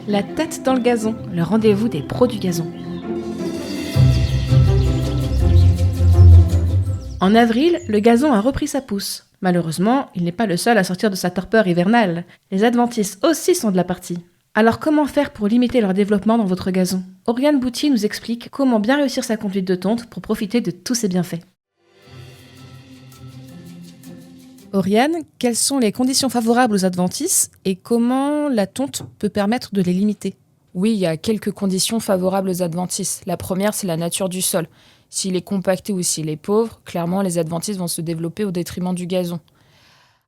La tête dans le gazon, le rendez-vous des pros du gazon. En avril, le gazon a repris sa pousse. Malheureusement, il n'est pas le seul à sortir de sa torpeur hivernale. Les adventices aussi sont de la partie. Alors comment faire pour limiter leur développement dans votre gazon ? Oriane Boutier nous explique comment bien réussir sa conduite de tonte pour profiter de tous ses bienfaits. Oriane, quelles sont les conditions favorables aux adventices et comment la tonte peut permettre de les limiter ? Oui, il y a quelques conditions favorables aux adventices. La première, c'est la nature du sol. S'il est compacté ou s'il est pauvre, clairement, les adventices vont se développer au détriment du gazon.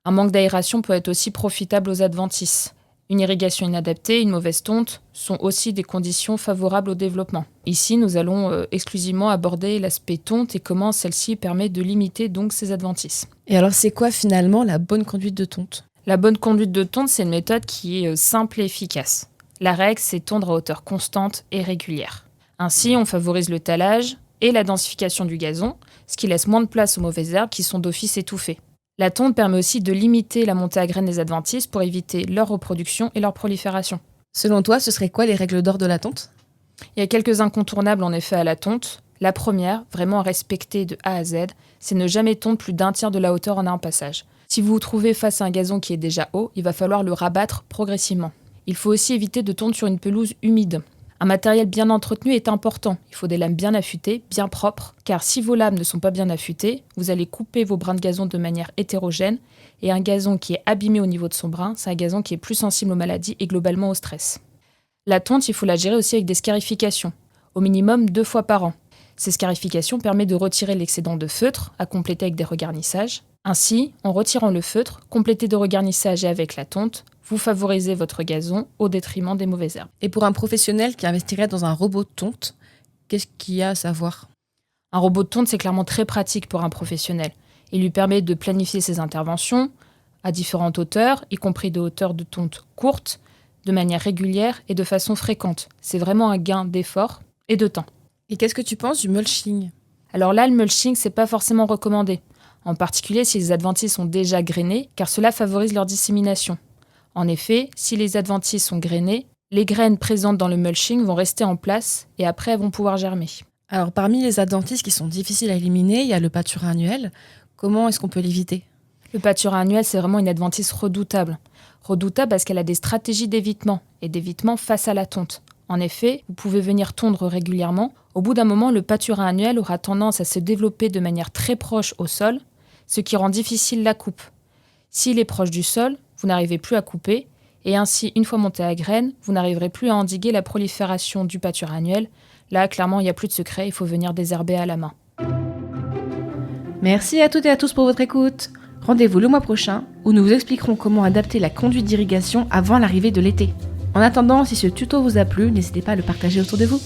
Un manque d'aération peut être aussi profitable aux adventices. Une irrigation inadaptée, une mauvaise tonte sont aussi des conditions favorables au développement. Ici, nous allons exclusivement aborder l'aspect tonte et comment celle-ci permet de limiter donc ces adventices. Et alors, c'est quoi finalement la bonne conduite de tonte ? La bonne conduite de tonte, c'est une méthode qui est simple et efficace. La règle, c'est tondre à hauteur constante et régulière. Ainsi, on favorise le talage et la densification du gazon, ce qui laisse moins de place aux mauvaises herbes qui sont d'office étouffées. La tonte permet aussi de limiter la montée à graines des adventices pour éviter leur reproduction et leur prolifération. Selon toi, ce seraient quoi les règles d'or de la tonte ? Il y a quelques incontournables en effet à la tonte. La première, vraiment à respecter de A à Z, c'est ne jamais tondre plus d'un tiers de la hauteur en un passage. Si vous vous trouvez face à un gazon qui est déjà haut, il va falloir le rabattre progressivement. Il faut aussi éviter de tondre sur une pelouse humide. Un matériel bien entretenu est important. Il faut des lames bien affûtées, bien propres, car si vos lames ne sont pas bien affûtées, vous allez couper vos brins de gazon de manière hétérogène, et un gazon qui est abîmé au niveau de son brin, c'est un gazon qui est plus sensible aux maladies et globalement au stress. La tonte, il faut la gérer aussi avec des scarifications, au minimum 2 fois par an. Ces scarifications permettent de retirer l'excédent de feutre, à compléter avec des regarnissages. Ainsi, en retirant le feutre, complété de regarnissage et avec la tonte, vous favorisez votre gazon au détriment des mauvaises herbes. Et pour un professionnel qui investirait dans un robot de tonte, qu'est-ce qu'il y a à savoir ? Un robot de tonte, c'est clairement très pratique pour un professionnel. Il lui permet de planifier ses interventions à différentes hauteurs, y compris de hauteurs de tonte courtes, de manière régulière et de façon fréquente. C'est vraiment un gain d'effort et de temps. Et qu'est-ce que tu penses du mulching ? Alors là, le mulching, c'est pas forcément recommandé. En particulier si les adventices sont déjà grainés, car cela favorise leur dissémination. En effet, si les adventices sont grainés, les graines présentes dans le mulching vont rester en place et après elles vont pouvoir germer. Alors parmi les adventices qui sont difficiles à éliminer, il y a le pâturin annuel. Comment est-ce qu'on peut l'éviter ? Le pâturin annuel, c'est vraiment une adventice redoutable. Redoutable parce qu'elle a des stratégies d'évitement et d'évitement face à la tonte. En effet, vous pouvez venir tondre régulièrement. Au bout d'un moment, le pâturin annuel aura tendance à se développer de manière très proche au sol, ce qui rend difficile la coupe. S'il est proche du sol, vous n'arrivez plus à couper, et ainsi, une fois monté à graines, vous n'arriverez plus à endiguer la prolifération du pâturin annuel. Là, clairement, il n'y a plus de secret, il faut venir désherber à la main. Merci à toutes et à tous pour votre écoute. Rendez-vous le mois prochain, où nous vous expliquerons comment adapter la conduite d'irrigation avant l'arrivée de l'été. En attendant, si ce tuto vous a plu, n'hésitez pas à le partager autour de vous.